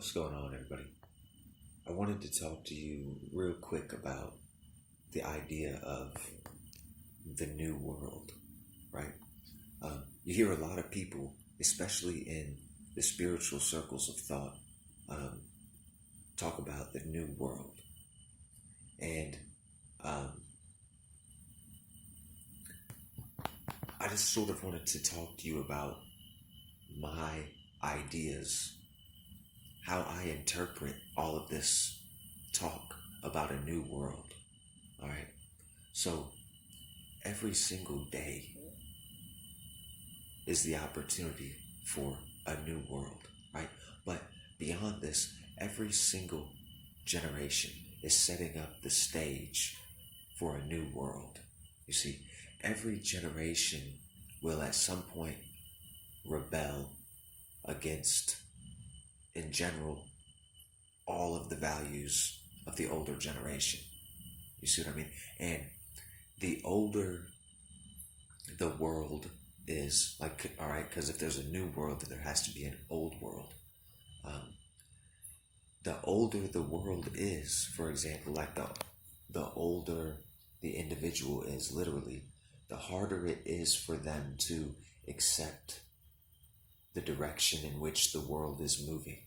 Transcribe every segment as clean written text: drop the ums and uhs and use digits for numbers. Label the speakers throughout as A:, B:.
A: What's going on, everybody? I wanted to talk to you real quick about the idea of the new world, right? You hear a lot of people, especially in the spiritual circles of thought, um, talk about the new world. And um, I just sort of wanted to talk to you about my ideas, how I interpret all of this talk about a new world. All right. So every single day is the opportunity for a new world, right? But beyond this, every single generation is setting up the stage for a new world. You see, every generation will at some point rebel against, in general, all of the values of the older generation. You see what I mean? And the older the world is, like, all right, because if there's a new world, then there has to be an old world. Um, the older the world is, for example, like the older the individual is, literally, the harder it is for them to accept the direction in which the world is moving.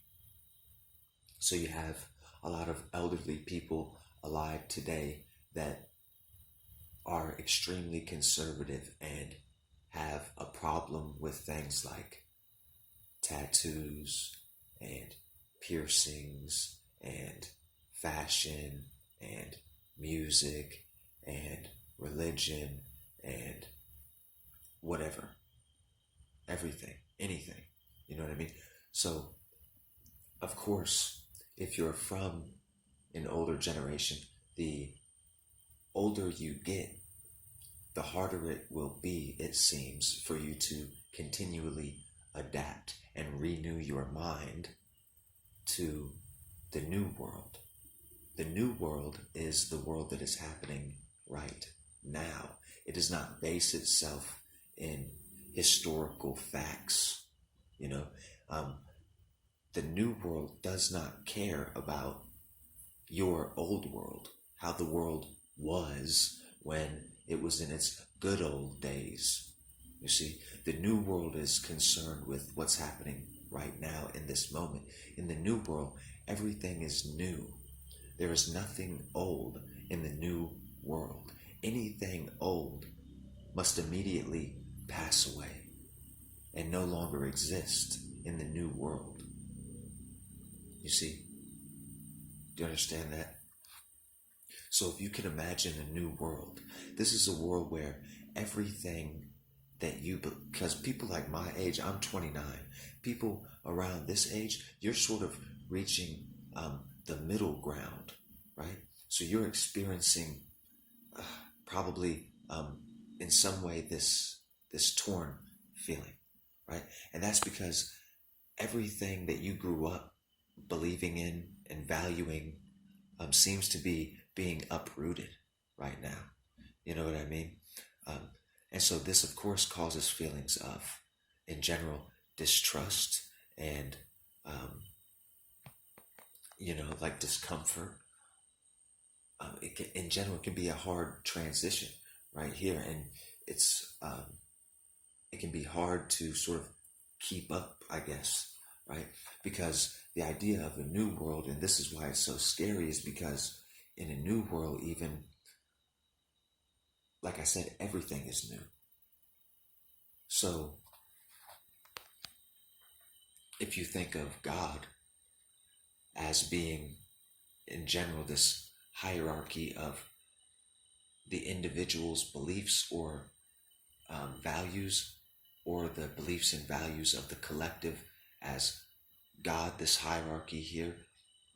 A: So you have a lot of elderly people alive today that are extremely conservative and have a problem with things like tattoos and piercings and fashion and music and religion and whatever, everything, anything. You know what I mean? So, of course, if you're from an older generation, the older you get, the harder it will be, it seems, for you to continually adapt and renew your mind to the new world. The new world is the world that is happening right now. It does not base itself in historical facts. You know, the new world does not care about your old world, how the world was when it was in its good old days. You see, the new world is concerned with what's happening right now in this moment. In the new world, everything is new. There is nothing old in the new world. Anything old must immediately pass away and no longer exist in the new world. You see? Do you understand that? So if you can imagine a new world, this is a world where everything that because people like my age, I'm 29, people around this age, you're sort of reaching the middle ground, right? So you're experiencing probably in some way this torn feeling, right? And that's because everything that you grew up believing in and valuing seems to be being uprooted right now. You know what I mean? And so this, of course, causes feelings of, in general, distrust and, like discomfort. In general, it can be a hard transition right here. And it can be hard to sort of keep up, I guess, right? Because the idea of a new world, and this is why it's so scary, is because in a new world, even, like I said, everything is new. So if you think of God as being, in general, this hierarchy of the individual's beliefs or values, or the beliefs and values of the collective as God, this hierarchy here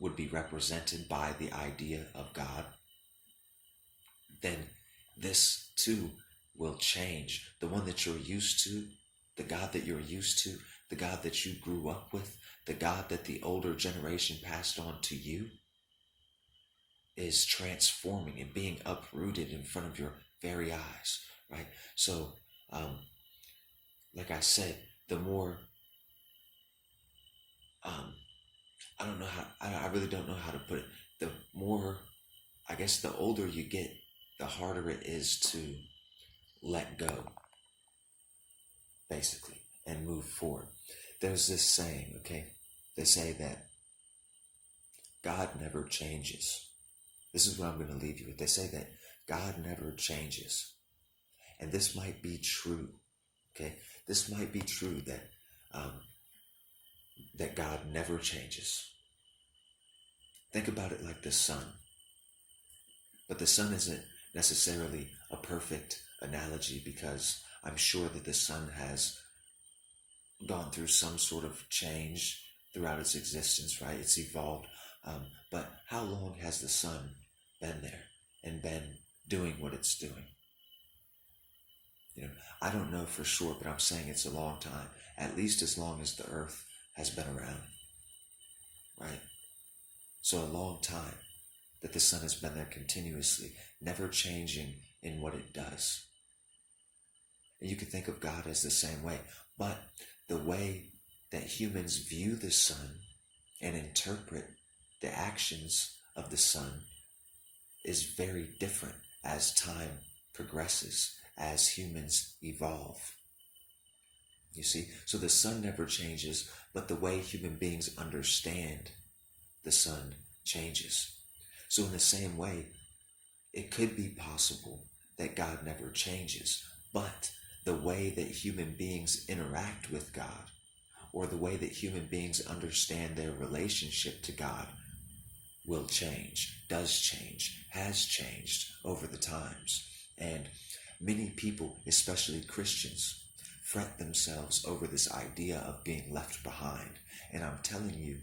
A: would be represented by the idea of God, then this too will change. The one that you're used to, the God that you're used to, the God that you grew up with, the God that the older generation passed on to you, is transforming and being uprooted in front of your very eyes, right? So, like I said, the more I don't know how, I really don't know how to put it. The more, I guess the older you get, the harder it is to let go, basically, and move forward. There's this saying, okay? They say that God never changes. This is what I'm going to leave you with. They say that God never changes. And this might be true, okay? This might be true um, that God never changes. Think about it like the sun. But the sun isn't necessarily a perfect analogy, because I'm sure that the sun has gone through some sort of change throughout its existence, right? It's evolved. But how long has the sun been there and been doing what it's doing? You know, I don't know for sure, but I'm saying it's a long time, at least as long as the earth has been around, right? So a long time that the sun has been there continuously, never changing in what it does. And you can think of God as the same way, but the way that humans view the sun and interpret the actions of the sun is very different as time progresses, as humans evolve. You see, so the sun never changes, but the way human beings understand the sun changes. So in the same way, it could be possible that God never changes, but the way that human beings interact with God, or the way that human beings understand their relationship to God, will change, does change, has changed over the times. And many people, especially Christians, fret themselves over this idea of being left behind. And I'm telling you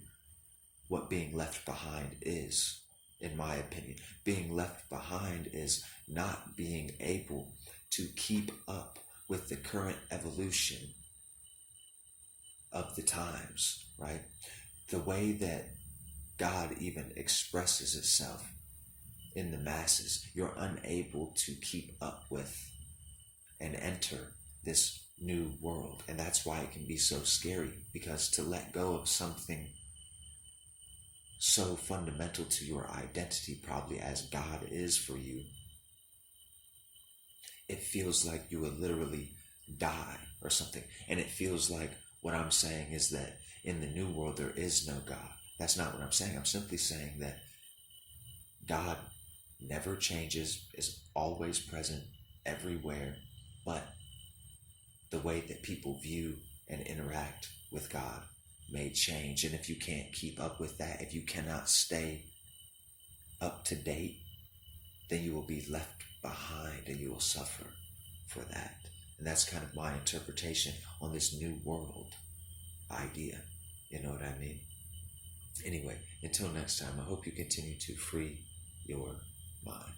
A: what being left behind is, in my opinion. Being left behind is not being able to keep up with the current evolution of the times, right? The way that God even expresses itself in the masses, you're unable to keep up with and enter this new world. And that's why it can be so scary, because to let go of something so fundamental to your identity, probably as God is for you, it feels like you would literally die or something. And it feels like what I'm saying is that in the new world there is no God. That's not what I'm saying. I'm simply saying that God never changes, is always present everywhere, but the way that people view and interact with God may change. And if you can't keep up with that, if you cannot stay up to date, then you will be left behind and you will suffer for that. And that's kind of my interpretation on this new world idea. You know what I mean? Anyway, until next time, I hope you continue to free your mind.